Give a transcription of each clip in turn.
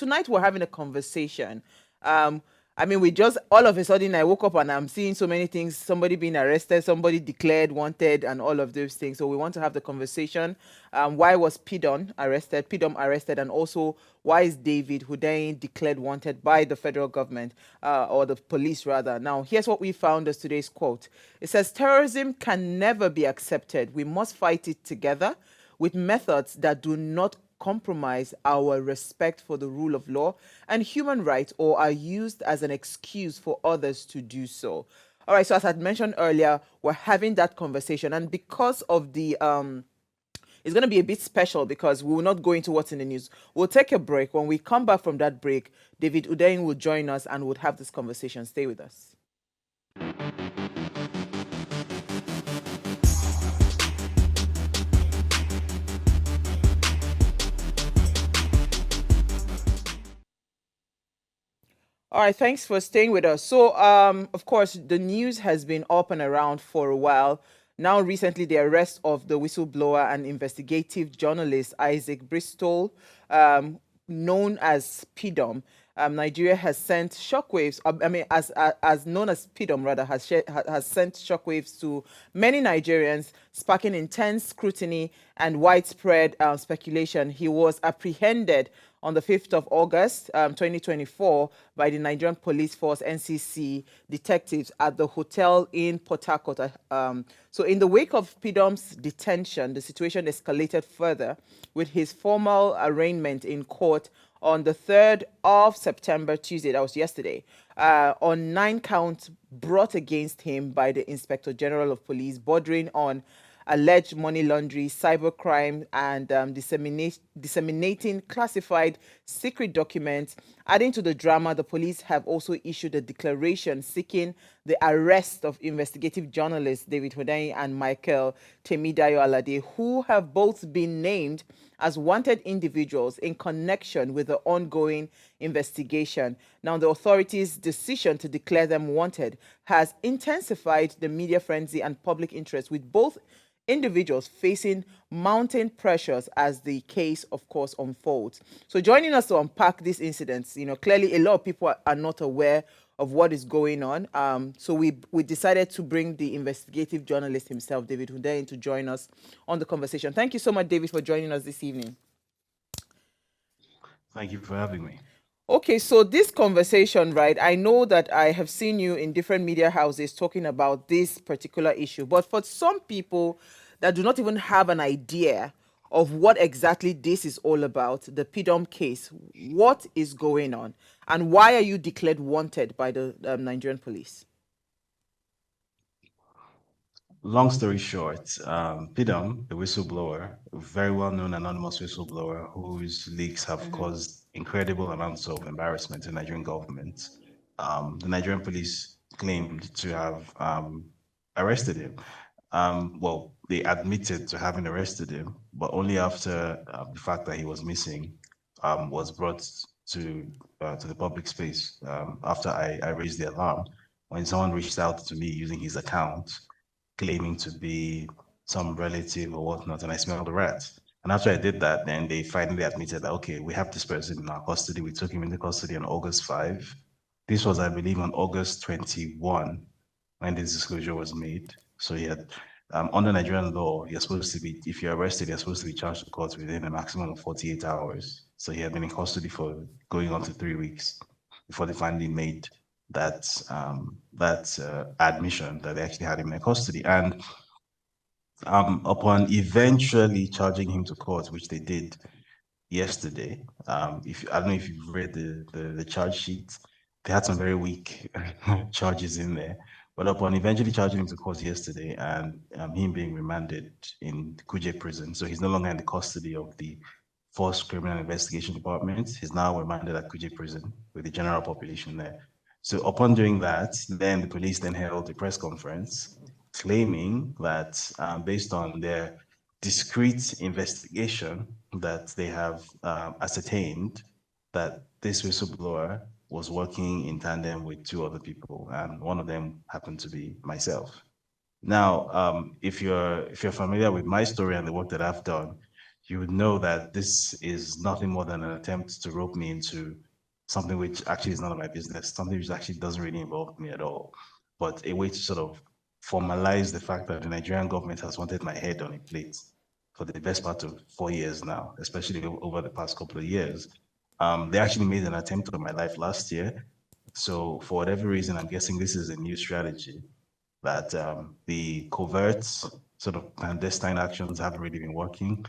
tonight we're having a conversation. I mean, we just all of a sudden I woke up and I'm seeing so many things, somebody being arrested, somebody declared wanted, and all of those things. So we want to have the conversation. Why was PIDOM arrested, and also why is David Hundeyin declared wanted by the federal government, or the police rather? Now, here's what we found as today's quote. It says, terrorism can never be accepted. We must fight it together with methods that do not compromise our respect for the rule of law and human rights, or are used as an excuse for others to do so. All right, so as I mentioned earlier, we're having that conversation, and because of the it's going to be a bit special because we will not go into what's in the news. We'll take a break. When we come back from that break, David Hundeyin will join us and we'll have this conversation. Stay with us. All right, thanks for staying with us. So, of course, the news has been up and around for a while. Now, recently, the arrest of the whistleblower and investigative journalist Isaac Bristol, known as PIDOM. Nigeria has sent shockwaves. I mean, as known as PIDOM, rather, has sent shockwaves to many Nigerians, sparking intense scrutiny and widespread speculation. He was apprehended on the 5th of August, 2024, by the Nigerian Police Force, NCC, detectives at the hotel in Port Harcourt. So in the wake of PIDOM's detention, the situation escalated further with his formal arraignment in court on the 3rd of September, Tuesday, that was yesterday, on 9 counts brought against him by the Inspector General of Police, bordering on alleged money laundering, cybercrime, and disseminating classified secret documents. Adding to the drama, the police have also issued a declaration seeking the arrest of investigative journalists David Hundeyin and Michael Temidayo Alade, who have both been named as wanted individuals in connection with the ongoing investigation. Now, the authorities' decision to declare them wanted has intensified the media frenzy and public interest, with both individuals facing mounting pressures as the case, of course, unfolds. So joining us to unpack these incidents, clearly a lot of people are not aware of what is going on. So we decided to bring the investigative journalist himself, David Hundeyin, to join us on the conversation. Thank you so much, David, for joining us this evening. Thank you for having me. Okay, so this conversation, right, I know that I have seen you in different media houses talking about this particular issue, but for some people that do not even have an idea of what exactly this is all about, the PIDOM case, what is going on, and why are you declared wanted by the Nigerian police? Long story short, PIDOM, the whistleblower, a very well-known anonymous whistleblower whose leaks have caused incredible amounts of embarrassment to the Nigerian government. The Nigerian police claimed to have arrested him. Well, they admitted to having arrested him, but only after the fact that he was missing was brought to the public space. After I raised the alarm, when someone reached out to me using his account, claiming to be some relative or whatnot, and I smelled a rat. And after I did that, then they finally admitted that, okay, we have this person in our custody. We took him into custody on August 5. This was, I believe, on August 21 when this disclosure was made. So he had, under Nigerian law, you're supposed to be, if you're arrested, you're supposed to be charged to court within a maximum of 48 hours. So he had been in custody for going on to 3 weeks before they finally made that admission that they actually had him in custody. And upon eventually charging him to court, which they did yesterday, if I don't know if you've read the charge sheet, they had some very weak charges in there. But upon eventually charging him to court yesterday and him being remanded in Kuje prison, so he's no longer in the custody of the Force Criminal Investigation Department. He's now remanded at Kuje prison with the general population there. So upon doing that, then the police then held a press conference claiming that based on their discrete investigation that they have ascertained that this whistleblower was working in tandem with 2 other people, and one of them happened to be myself. Now, if you're familiar with my story and the work that I've done, you would know that this is nothing more than an attempt to rope me into something which actually is none of my business, something which actually doesn't really involve me at all, but a way to sort of formalize the fact that the Nigerian government has wanted my head on a plate for the best part of 4 years now, especially over the past couple of years. They actually made an attempt on my life last year. So for whatever reason, I'm guessing this is a new strategy that the covert sort of clandestine actions haven't really been working.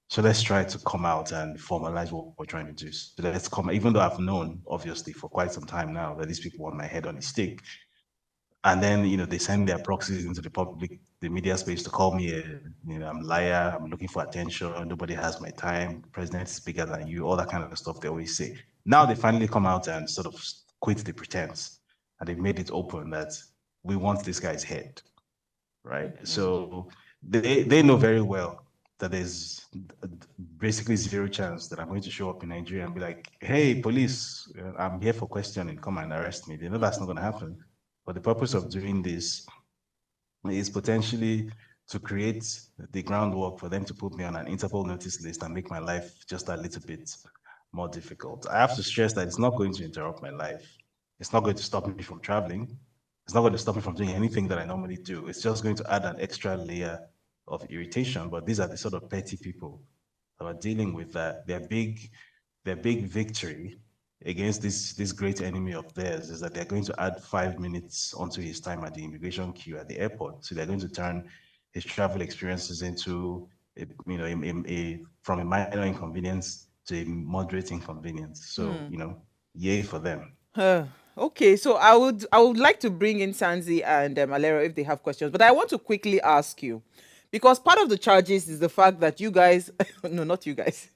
So let's try to come out and formalize what we're trying to do. So let's come, even though I've known, obviously, for quite some time now that these people want my head on a stick. And then, they send their proxies into the public, the media space to call me I'm a liar, I'm looking for attention, nobody has my time, the president is bigger than you, all that kind of stuff they always say. Now they finally come out and sort of quit the pretense. And they've made it open that we want this guy's head, right? So they know very well that there's basically zero chance that I'm going to show up in Nigeria and be like, hey, police, I'm here for questioning, come and arrest me. They know that's not going to happen. But the purpose of doing this is potentially to create the groundwork for them to put me on an Interpol notice list and make my life just a little bit more difficult. I have to stress that it's not going to interrupt my life. It's not going to stop me from traveling. It's not going to stop me from doing anything that I normally do. It's just going to add an extra layer of irritation. But these are the sort of petty people that are dealing with that. Their big victory against this great enemy of theirs is that they're going to add 5 minutes onto his time at the immigration queue at the airport. So they're going to turn his travel experiences into from a minor inconvenience to a moderate inconvenience. So yay for them. Okay, so I would like to bring in Sanzi and Alero if they have questions, but I want to quickly ask you, because part of the charges is the fact that you guys, no, not you guys,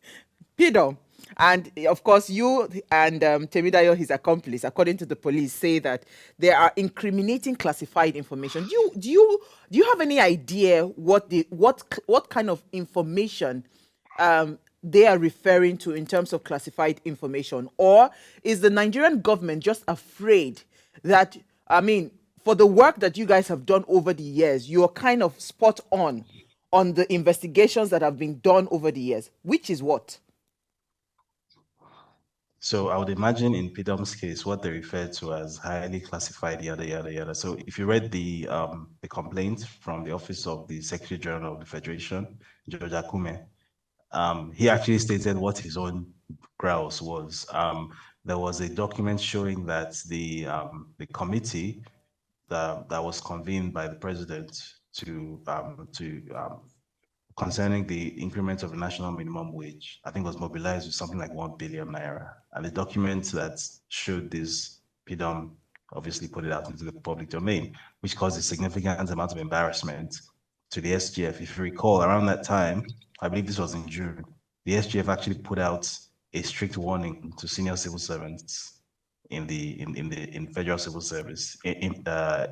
PIDOM, and of course you and Temidayo, his accomplice, according to the police, say that they are incriminating classified information. Do you have any idea what kind of information they are referring to in terms of classified information? Or is the Nigerian government just afraid that, I mean, for the work that you guys have done over the years, you're kind of spot on the investigations that have been done over the years? Which is what? So I would imagine in PIDOM's case, what they refer to as highly classified, yada yada yada. So if you read the complaint from the office of the Secretary General of the Federation, George Akume, he actually stated what his own grouse was. There was a document showing that the committee that was convened by the president to concerning the increment of the national minimum wage, I think was mobilized with something like 1 billion naira. And the document that showed this, PIDOM obviously put it out into the public domain, which caused a significant amount of embarrassment to the SGF. If you recall, around that time, I believe this was in June, the SGF actually put out a strict warning to senior civil servants in federal civil service,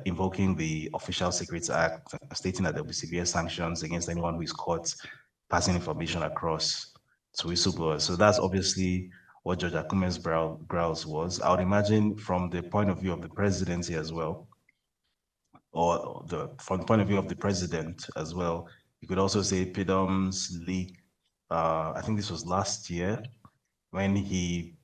invoking the Official Secrets Act, stating that there will be severe sanctions against anyone who is caught passing information across to whistleblowers. So that's obviously what Judge Akume's grouse was. I would imagine from the point of view of the presidency as well, or from the point of view of the president as well, you could also say PIDOM's leak. I think this was last year when he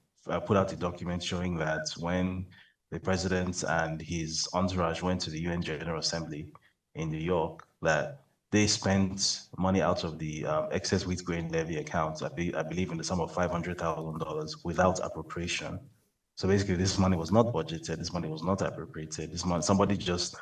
put out a document showing that when the president and his entourage went to the UN General Assembly in New York, that they spent money out of the excess wheat grain levy account, I believe in the sum of $500,000 without appropriation. So basically, this money was not budgeted, this money was not appropriated. This money, somebody just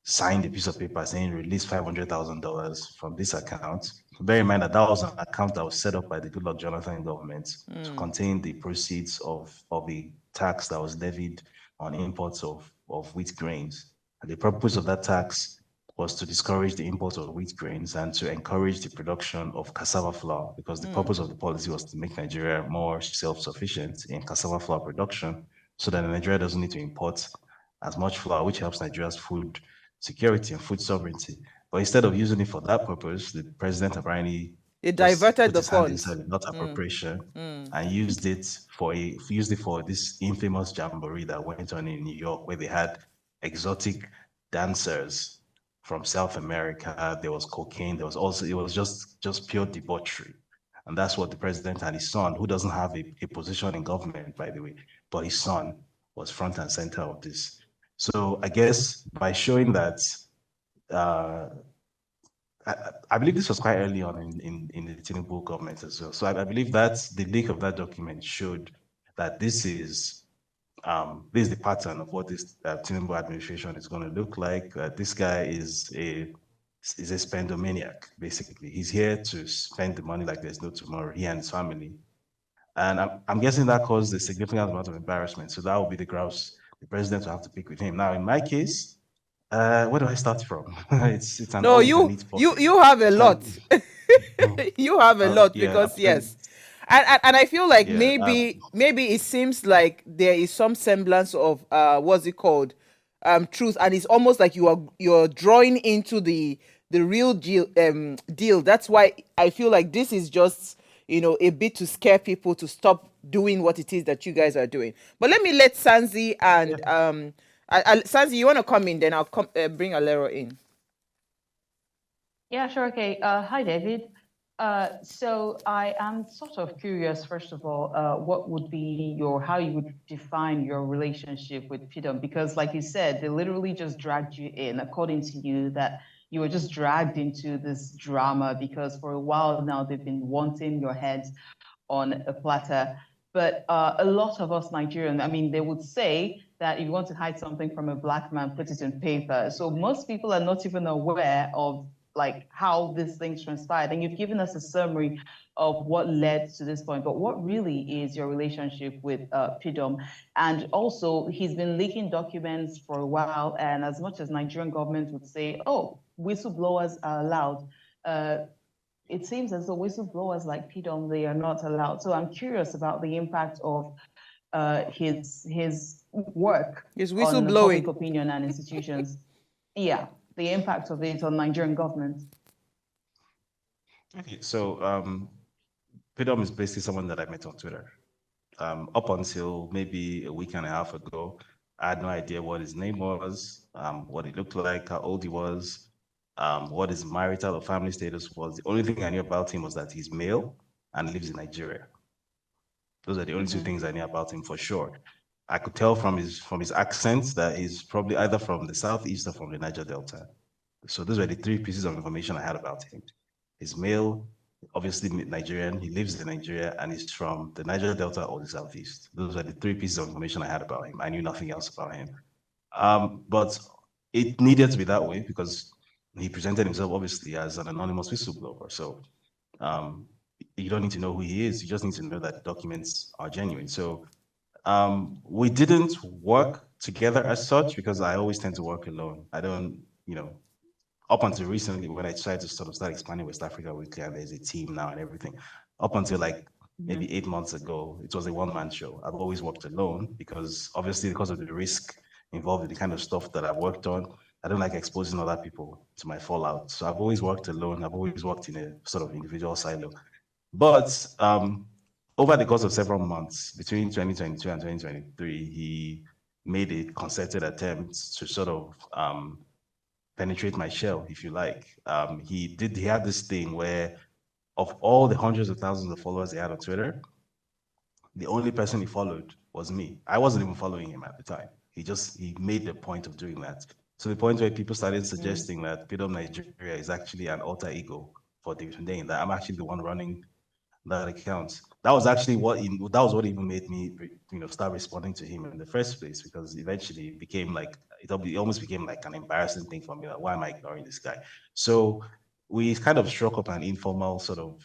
signed a piece of paper saying release $500,000 from this account. Bear in mind that that was an account that was set up by the Goodluck Jonathan government to contain the proceeds of the tax that was levied on imports of wheat grains. And the purpose of that tax was to discourage the import of wheat grains and to encourage the production of cassava flour, because the purpose of the policy was to make Nigeria more self-sufficient in cassava flour production so that Nigeria doesn't need to import as much flour, which helps Nigeria's food security and food sovereignty. But instead of using it for that purpose, the president apparently They just diverted put the his hand funds. inside without appropriation and used it for this infamous jamboree that went on in New York, where they had exotic dancers from South America. There was cocaine. There was also, it was just pure debauchery. And that's what the president and his son, who doesn't have a position in government, by the way, but his son was front and center of this. So I guess by showing that, uh, I, I believe this was quite early on in the Tinubu government as well. So I believe that the leak of that document showed that this is the pattern of what this Tinubu administration is going to look like. This guy is a spendomaniac, basically. He's here to spend the money like there's no tomorrow, he and his family. And I'm guessing that caused a significant amount of embarrassment. So that will be the grouse the president will have to pick with him. Now, in my case, where do I start from? It's an No, all you can eat buffet. you have a So lot. You have a lot yeah, because yes, and I feel like yeah, maybe it seems like there is some semblance of what's it called, truth, and it's almost like you're drawing into the real deal. That's why I feel like this is just a bit to scare people to stop doing what it is that you guys are doing. But let me let Sanzi yeah. and Sanzi, you want to come in, then I'll come bring Alero in. Yeah, sure. Okay. Hi, David. So I am sort of curious, first of all, what would be how you would define your relationship with PIDOM? Because like you said, they literally just dragged you in, according to you, that you were just dragged into this drama because for a while now they've been wanting your head on a platter. But a lot of us Nigerians, I mean, they would say that if you want to hide something from a black man, put it in paper. So most people are not even aware of like how these things transpired. And you've given us a summary of what led to this point, but what really is your relationship with PIDOM? And also, he's been leaking documents for a while, and as much as Nigerian government would say, oh, whistleblowers are allowed, it seems as though whistleblowers like PIDOM, they are not allowed. So I'm curious about the impact of his work Is on public whistleblowing. opinion and institutions. Yeah, the impact of it on Nigerian government. Okay, so PIDOM is basically someone that I met on Twitter. Up until maybe a week and a half ago, I had no idea what his name was, what he looked like, how old he was, what his marital or family status was. The only thing I knew about him was that he's male and lives in Nigeria. Those are the only two things I knew about him for sure. I could tell from his accent that he's probably either from the southeast or from the Niger Delta. So those were the three pieces of information I had about him. He's male, obviously Nigerian, he lives in Nigeria, and he's from the Niger Delta or the southeast. Those are the three pieces of information I had about him. I knew nothing else about him. But it needed to be that way because he presented himself obviously as an anonymous whistleblower. So um, you don't need to know who he is. You just need to know that the documents are genuine. So we didn't work together as such because I always tend to work alone. I don't, up until recently when I tried to sort of start expanding West Africa Weekly and there's a team now and everything, up until like maybe 8 months ago, it was a one-man show. I've always worked alone because obviously because of the risk involved in the kind of stuff that I've worked on, I don't like exposing other people to my fallout. So I've always worked alone. I've always worked in a sort of individual silo. But over the course of several months, between 2022 and 2023, he made a concerted attempt to sort of penetrate my shell, if you like. He had this thing where of all the hundreds of thousands of followers he had on Twitter, the only person he followed was me. I wasn't even following him at the time. He made the point of doing that. So the point where people started suggesting that PIDOM Nigeria is actually an alter ego for David Hundeyin, that I'm actually the one running that account. That was actually what even made me, start responding to him in the first place, because eventually it became like, it almost became like an embarrassing thing for me. Like, why am I ignoring this guy? So we kind of struck up an informal sort of,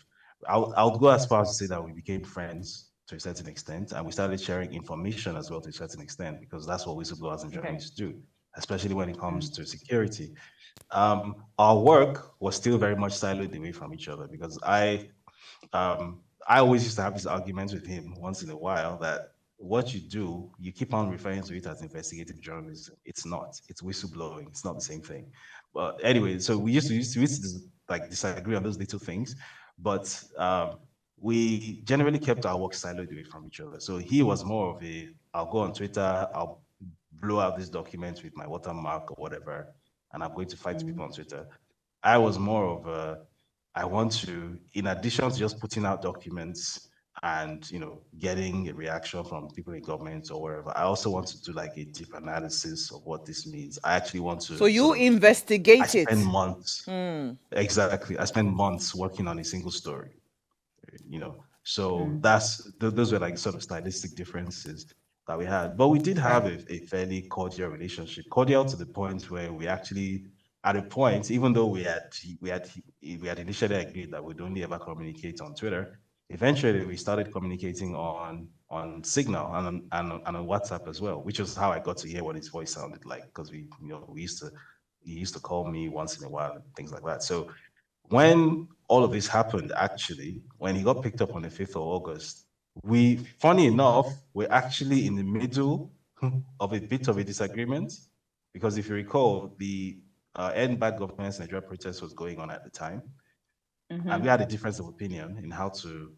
I'll go as far as to say that we became friends to a certain extent, and we started sharing information as well to a certain extent, because that's what whistleblowers and journalists do, especially when it comes to security. Our work was still very much siloed away from each other because I always used to have these arguments with him once in a while that what you do, you keep on referring to it as investigative journalism. It's not. It's whistleblowing. It's not the same thing. But anyway, so we used to like disagree on those little things, but we generally kept our work siloed away from each other. So he was more of I'll go on Twitter, I'll blow out this document with my watermark or whatever, and I'm going to fight people on Twitter. I was more of I want to, in addition to just putting out documents and getting a reaction from people in government or wherever, I also want to do like a deep analysis of what this means. I actually want So to sort you of, I investigate spend it. months, exactly. I spend months working on a single story, you know. So those were like sort of stylistic differences that we had. But we did have a fairly cordial relationship, cordial to the point where we actually, at a point, even though we had initially agreed that we'd only ever communicate on Twitter, eventually we started communicating on Signal and on WhatsApp as well, which was how I got to hear what his voice sounded like, because we used to he used to call me once in a while and things like that. So when all of this happened, actually, when he got picked up on the 5th of August, funny enough, we're actually in the middle of a bit of a disagreement. Because if you recall, the End Bad Governance Nigeria protest was going on at the time. And we had a difference of opinion in how to,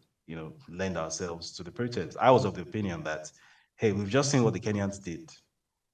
lend ourselves to the protest. I was of the opinion that, hey, we've just seen what the Kenyans did,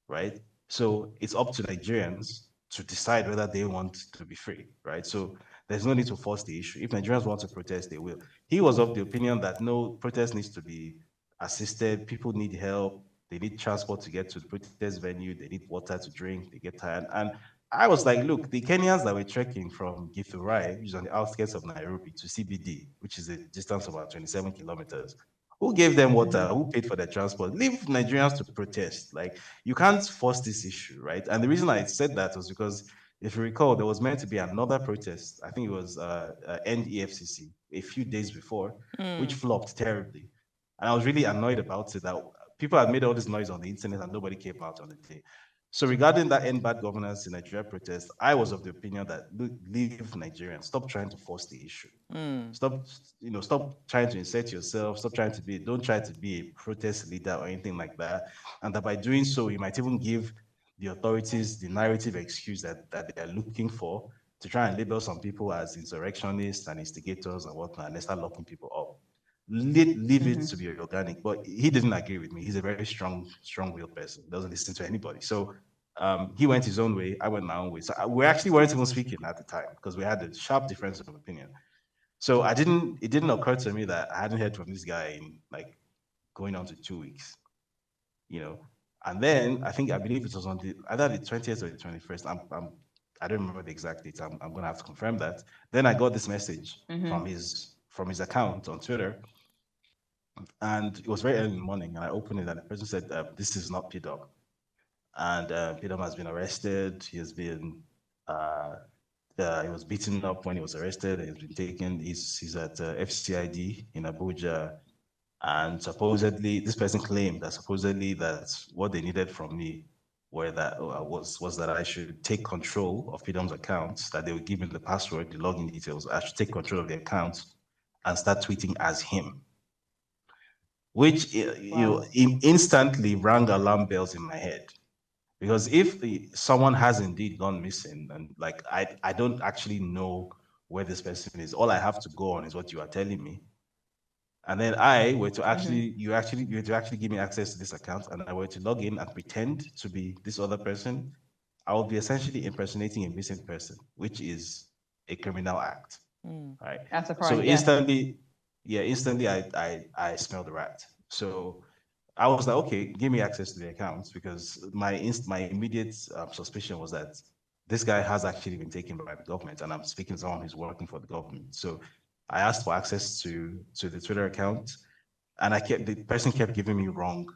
right? So it's up to Nigerians to decide whether they want to be free, right? So there's no need to force the issue. If Nigerians want to protest, they will. He was of the opinion that no, protest needs to be assisted. People need help. They need transport to get to the protest venue. They need water to drink. They get tired. And I was like, look, the Kenyans that were trekking from Githurai, which is on the outskirts of Nairobi, to CBD, which is a distance of about 27 kilometers, who gave them water? Who paid for their transport? Leave Nigerians to protest. Like, you can't force this issue, right? And the reason I said that was because, if you recall, there was meant to be another protest. I think it was End EFCC a few days before, which flopped terribly. And I was really annoyed about it that people had made all this noise on the internet and nobody came out on the day. So regarding that End Bad Governance in Nigeria protest, I was of the opinion that, look, leave Nigerians, stop trying to force the issue. Stop trying to insert yourself. Stop trying to be. Don't try to be a protest leader or anything like that. And that by doing so, you might even give the authorities the narrative excuse that they are looking for to try and label some people as insurrectionists and instigators and whatnot, and they start locking people up. Leave it to be organic. But he didn't agree with me. He's a very strong-willed person. Doesn't listen to anybody. So he went his own way. I went my own way. So we actually weren't even speaking at the time because we had a sharp difference of opinion. So it didn't occur to me that I hadn't heard from this guy in like going on to 2 weeks, you know. And then I believe it was on either the 20th or the 21st. I don't remember the exact date. I'm gonna have to confirm that. Then I got this message from his account on Twitter, and it was very early in the morning. And I opened it, and the person said, "This is not PIDOM, and PIDOM has been arrested. Uh, he was beaten up when he was arrested. He's been taken. He's at FCID in Abuja, and supposedly this person claimed that supposedly that's what they needed from me, where that was that I should take control of PIDOM's accounts. That they would give me the password, the login details. I should take control of the accounts and start tweeting as him." Which instantly rang alarm bells in my head. Because if someone has indeed gone missing, and like I don't actually know where this person is, all I have to go on is what you are telling me. And then I were to actually, you were to actually give me access to this account, and I were to log in and pretend to be this other person, I will be essentially impersonating a missing person, which is a criminal act, right? That's a So crime, yeah. instantly, I smelled the rat. So I was like, okay, give me access to the accounts, because my immediate suspicion was that this guy has actually been taken by the government, and I'm speaking to someone who's working for the government. So I asked for access to the Twitter account, and the person kept giving me wrong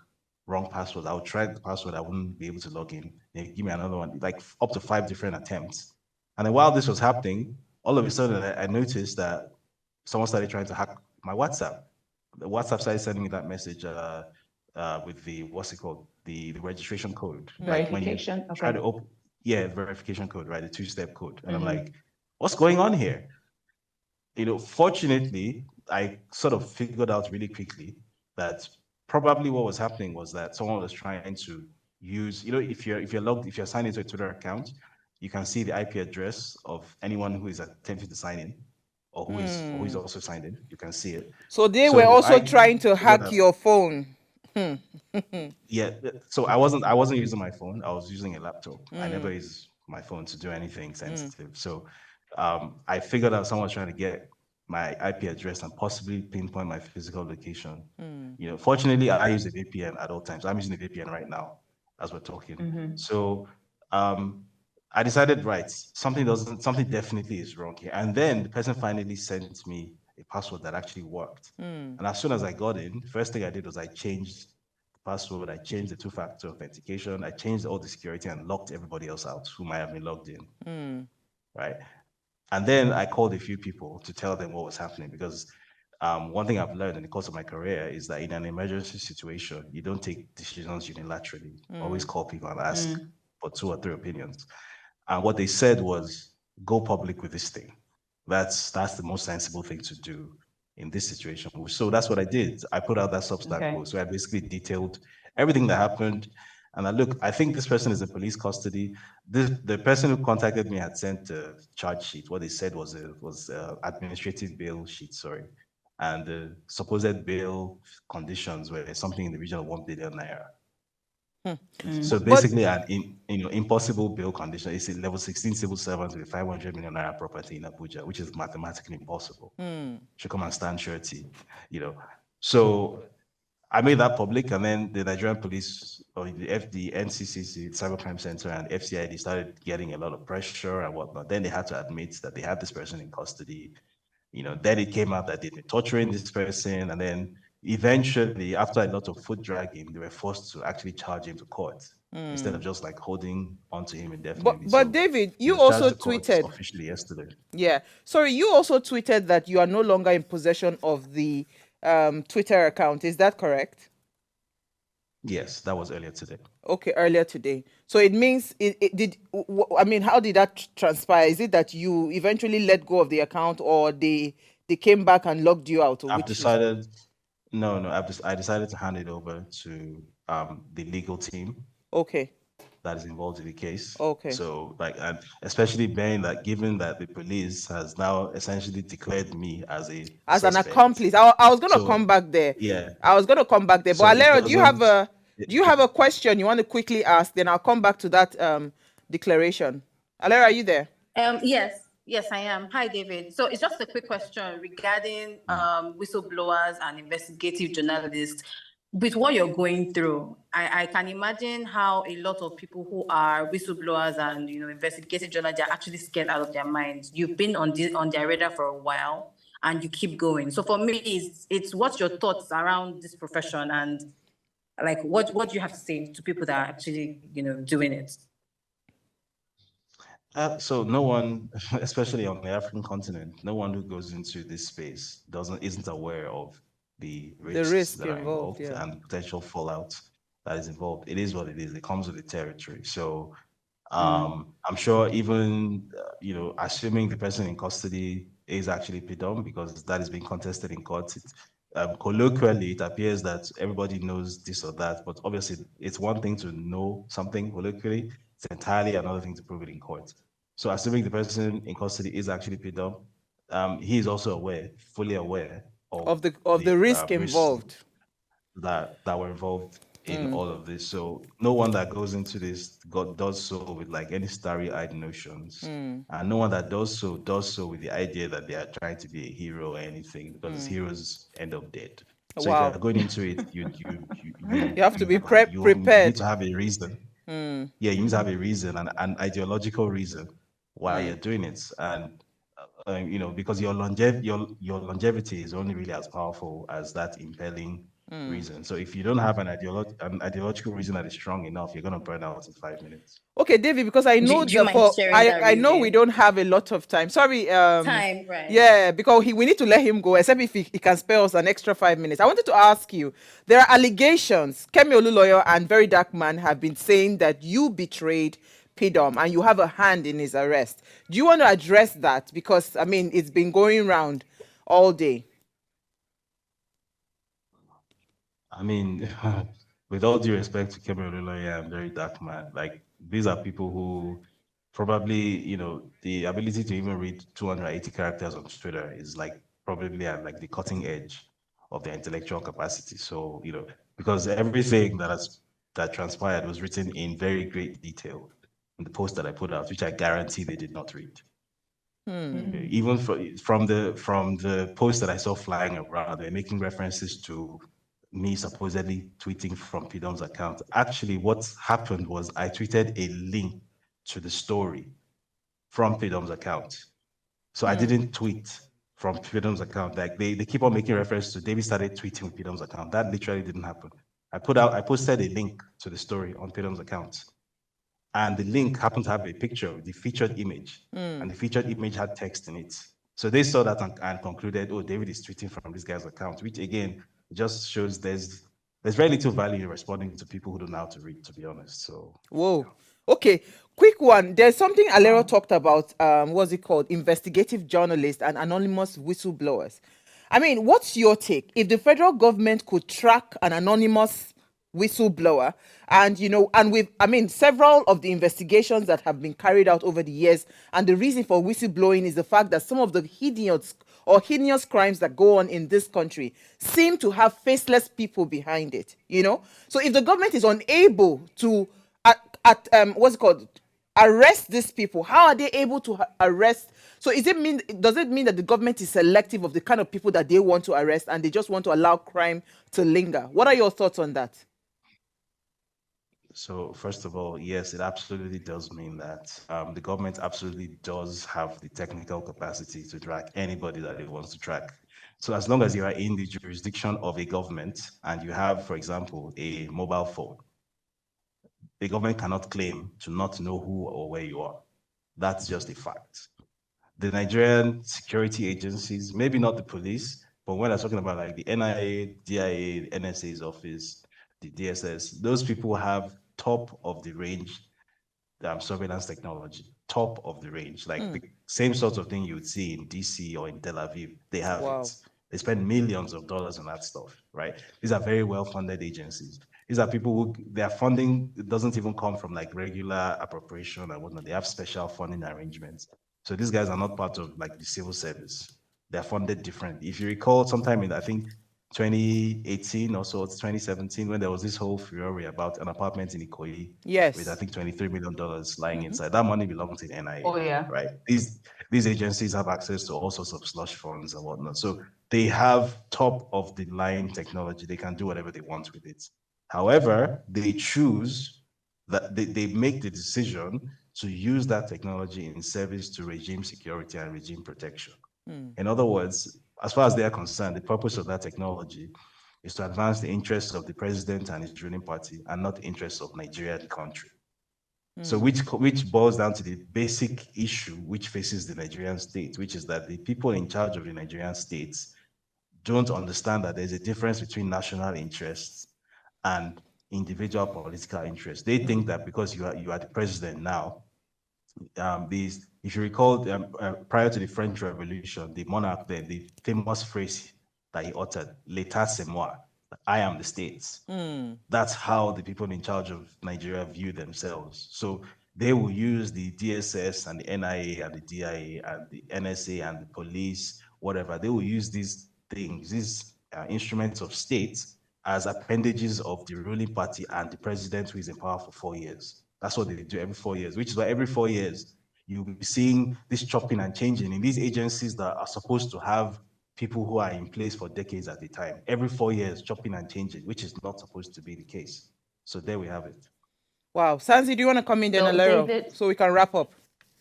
password. I would try the password, I wouldn't be able to log in. They give me another one, like up to 5 different attempts. And then while this was happening, all of a sudden I noticed that someone started trying to hack my WhatsApp. The WhatsApp started sending me that message with the what's it called, the registration code, like when you Verification, try okay. to open, yeah, verification code, right, the two-step code. And I'm like, what's going on here? Fortunately, I sort of figured out really quickly that probably what was happening was that someone was trying to use, if you're signed into a Twitter account, you can see the IP address of anyone who is attempting to sign in, or who is also signed in. You can see it. So they were So also I trying to figured hack that, your phone. yeah. So I wasn't using my phone. I was using a laptop. I never use my phone to do anything sensitive. So I figured out someone was trying to get my IP address and possibly pinpoint my physical location. Fortunately, I use a VPN at all times. I'm using a VPN right now as we're talking. So um, I decided, right, something definitely is wrong here. And then the person finally sent me a password that actually worked. And as soon as I got in, the first thing I did was I changed the password, I changed the two-factor authentication, I changed all the security and locked everybody else out who might have been logged in. Right. And then I called a few people to tell them what was happening because one thing I've learned in the course of my career is that in an emergency situation, you don't take decisions unilaterally. Always call people and ask for 2 or 3 opinions. And what they said was, go public with this thing. That's the most sensible thing to do in this situation. So that's what I did. I put out that Substack post. So I basically detailed everything that happened. And I think this person is in police custody. The person who contacted me had sent a charge sheet. What they said was administrative bail sheet, sorry. And the supposed bail conditions were something in the region of 1 billion naira. So basically, impossible bail condition is a level 16 civil servant with a 500 million naira property in Abuja, which is mathematically impossible. Should come and stand surety. So I made that public, and then the Nigerian police, or the NCCC, Cybercrime Center, and FCID started getting a lot of pressure and whatnot. Then they had to admit that they had this person in custody. Then it came out that they'd been torturing this person, and then eventually, after a lot of foot dragging, they were forced to actually charge him to court instead of just like holding onto him indefinitely. But David, you also tweeted officially yesterday. Yeah, sorry, you also tweeted that you are no longer in possession of the Twitter account. Is that correct? Yes, that was earlier today. Okay, earlier today. So it means how did that transpire? Is it that you eventually let go of the account, or they came back and logged you out? I decided to hand it over to the legal team. Okay. That is involved in the case. Okay. So and especially given that the police has now essentially declared me as an accomplice. I was gonna come back there. Yeah. I was gonna come back there. So but Alera, do you have a question you want to quickly ask? Then I'll come back to that declaration. Alera, are you there? Yes, I am. Hi, David. So it's just a quick question regarding whistleblowers and investigative journalists. With what you're going through, I can imagine how a lot of people who are whistleblowers and investigative journalists are actually scared out of their minds. You've been on their radar for a while, and you keep going. So for me, it's what's your thoughts around this profession, and like what do you have to say to people that are actually doing it? So no one, especially on the African continent, no one who goes into this space isn't aware of the risks that are involved and the potential fallout that is involved. It is what it is. It comes with the territory. So I'm sure even assuming the person in custody is actually PIDOM, because that is being contested in court. Colloquially, it appears that everybody knows this or that, but obviously it's one thing to know something colloquially. It's entirely another thing to prove it in court. So assuming the person in custody is actually PIDOM, he is also fully aware of the risk involved that were involved in all of this. So no one that goes into this does so with like any starry-eyed notions, and no one that does so with the idea that they are trying to be a hero or anything, because heroes end up dead. So if you're going into it, you have to be prepared. You need to have a reason. Yeah, you need to have a reason, an ideological reason why you're doing it, and because your longevity is only really as powerful as that impelling reason. So if you don't have an ideological reason that is strong enough, you're going to burn out in 5 minutes. Okay, David, because I know I know we don't have a lot of time. Sorry. Time, right? Yeah, because we need to let him go, except if he can spare us an extra 5 minutes. I wanted to ask you, there are allegations. Kemi Oluloyo and Very Dark Man have been saying that you betrayed PIDOM and you have a hand in his arrest. Do you want to address that? Because, it's been going around all day. With all due respect to Kemi Oluloyo and Very Dark Man, like, these are people who probably, the ability to even read 280 characters on Twitter is like probably at like the cutting edge of their intellectual capacity. So, because everything that transpired was written in very great detail in the post that I put out, which I guarantee they did not read. Even from the post that I saw flying around, they're making references to me supposedly tweeting from PIDOM's account. Actually, what happened was I tweeted a link to the story from PIDOM's account. So I didn't tweet from PIDOM's account. Like they keep on making reference to David started tweeting with PIDOM's account. That literally didn't happen. I posted a link to the story on PIDOM's account. And the link happened to have a picture of the featured image. And the featured image had text in it. So they saw that and concluded, oh, David is tweeting from this guy's account, which again just shows there's very little value in responding to people who don't know how to read, to be honest. So Whoa. Okay, quick one. There's something Alero talked about. What's it called? Investigative journalists and anonymous whistleblowers. I mean, what's your take? If the federal government could track an anonymous whistleblower, and several of the investigations that have been carried out over the years, and the reason for whistleblowing is the fact that some of the heinous crimes that go on in this country seem to have faceless people behind it. So if the government is unable to arrest these people, how are they able to arrest? So does it mean that the government is selective of the kind of people that they want to arrest, and they just want to allow crime to linger? What are your thoughts on that? So first of all, yes, it absolutely does mean that the government absolutely does have the technical capacity to track anybody that it wants to track. So as long as you are in the jurisdiction of a government and you have, for example, a mobile phone, the government cannot claim to not know who or where you are. That's just a fact. The Nigerian security agencies, maybe not the police, but when I'm talking about like the NIA, DIA, the NSA's office, the DSS, those people have top of the range surveillance technology, top of the range, like the same sort of thing you would see in DC or in Tel Aviv. They have it. They spend millions of dollars on that stuff, right? These are very well-funded agencies. These are people who their funding doesn't even come from like regular appropriation and whatnot. They have special funding arrangements. So these guys are not part of like the civil service. They're funded differently. If you recall, sometime in I think 2018 or so, it's 2017, when there was this whole furore about an apartment in Ikoyi, yes, with I think $23 million lying inside. That money belongs to NIA. Oh yeah, right? These agencies have access to all sorts of slush funds and whatnot. So they have top of the line technology. They can do whatever they want with it. However, they choose that they make the decision to use that technology in service to regime security and regime protection. In other words, as far as they are concerned, the purpose of that technology is to advance the interests of the president and his ruling party and not the interests of Nigeria, the country. So which boils down to the basic issue which faces the Nigerian state, which is that the people in charge of the Nigerian states don't understand that there's a difference between national interests and individual political interests. They think that because you are the president now, if you recall, prior to the French Revolution, the monarch then, the famous phrase that he uttered, "L'état c'est moi," I am the states. That's how the people in charge of Nigeria view themselves. So they will use the DSS and the NIA and the DIA and the NSA and the police, whatever. They will use these things, these instruments of state, as appendages of the ruling party and the president who is in power for 4 years. That's what they do every 4 years, which is why every 4 years you'll be seeing this chopping and changing in these agencies that are supposed to have people who are in place for decades at a time. Every 4 years, chopping and changing, which is not supposed to be the case. So there we have it. Wow. Sanzi, do you want to come in then, Alero, so we can wrap up?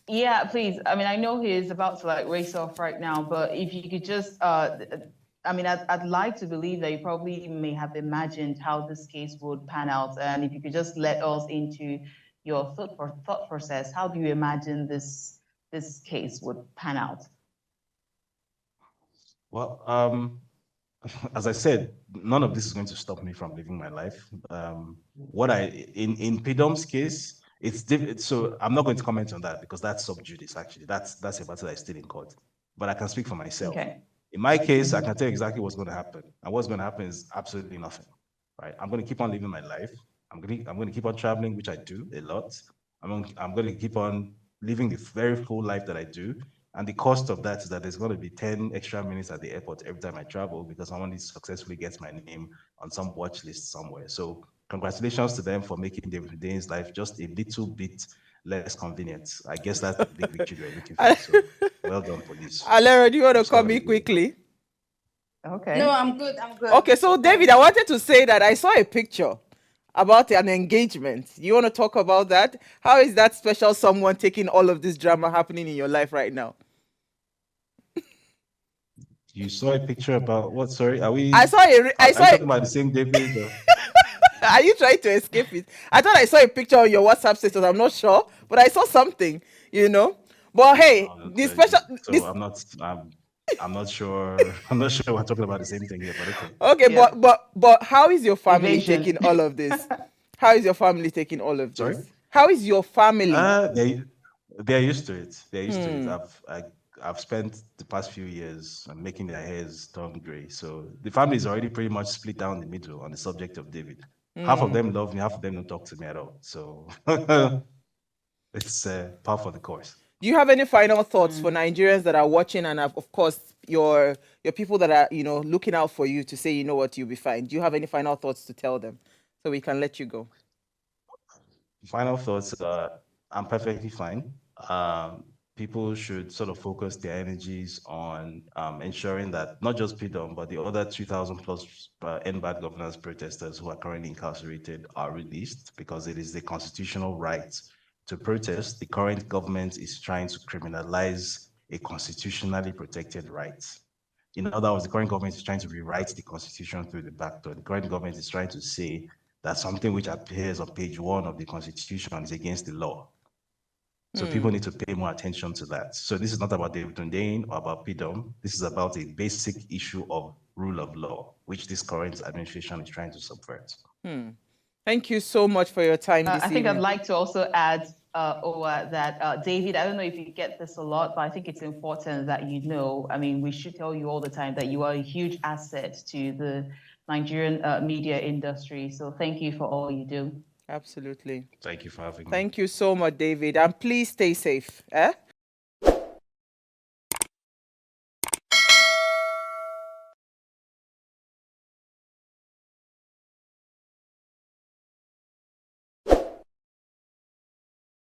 Yeah, please. I mean, I know he is about to like race off right now, but if you could just, I'd like to believe that you probably may have imagined how this case would pan out. And if you could just let us into your thought process, how do you imagine this case would pan out? Well, as I said, none of this is going to stop me from living my life. In PIDOM's case, it's different. So I'm not going to comment on that because that's sub judice. Actually, that's a matter that is still in court. But I can speak for myself. Okay. In my case, I can tell you exactly what's going to happen, and what's going to happen is absolutely nothing. Right? I'm going to keep on living my life. I'm going to keep on traveling, which I do a lot. I'm going to keep on living the very full life that I do. And the cost of that is that there's going to be 10 extra minutes at the airport every time I travel because I want to successfully get my name on some watch list somewhere. So congratulations to them for making David Hundeyin's life just a little bit less convenient. I guess that's the big victory we're looking for. So well done, police. Alera, do you want to It's not come in gonna be- quickly? Okay. No, I'm good. I'm good. Okay, so David, I wanted to say that I saw a picture about an engagement. You want to talk about that? How is that special someone taking all of this drama happening in your life right now? You saw a picture about what? Sorry, are we? I saw a. Are you talking about the same David? Or? Are you trying to escape it? I thought I saw a picture on your WhatsApp status. I'm not sure, but I saw something. But hey, Oh, the sorry. special. So This, I'm not sure. I'm not sure we're talking about the same thing here, but okay. okay, Yeah. but how is your family Evasion. taking all of this? How is your family taking all of this? Sorry? How is your family? They're used to it. They're used to it. I've spent the past few years making their hairs turn gray. So the family is already pretty much split down the middle on the subject of David. Half of them love me, half of them don't talk to me at all. So it's par for the course. Do you have any final thoughts for Nigerians that are watching, and of course your people that are looking out for you to say, you know what, you'll be fine? Do you have any final thoughts to tell them so we can let you go? Final thoughts. I'm perfectly fine. People should sort of focus their energies on ensuring that not just PIDOM, but the other 2,000 plus bad governance protesters who are currently incarcerated are released, because it is the constitutional right to protest. The current government is trying to criminalize a constitutionally protected right. In other words, the current government is trying to rewrite the constitution through the back door. The current government is trying to say that something which appears on page 1 of the constitution is against the law. So people need to pay more attention to that. So this is not about David Hundeyin or about PIDOM. This is about a basic issue of rule of law, which this current administration is trying to subvert. Thank you so much for your time this I think evening. I'd like to also add, Owa, that David, I don't know if you get this a lot, but I think it's important that I mean, we should tell you all the time that you are a huge asset to the Nigerian media industry. So thank you for all you do. Absolutely. Thank you for having me. Thank you so much, David. And please stay safe.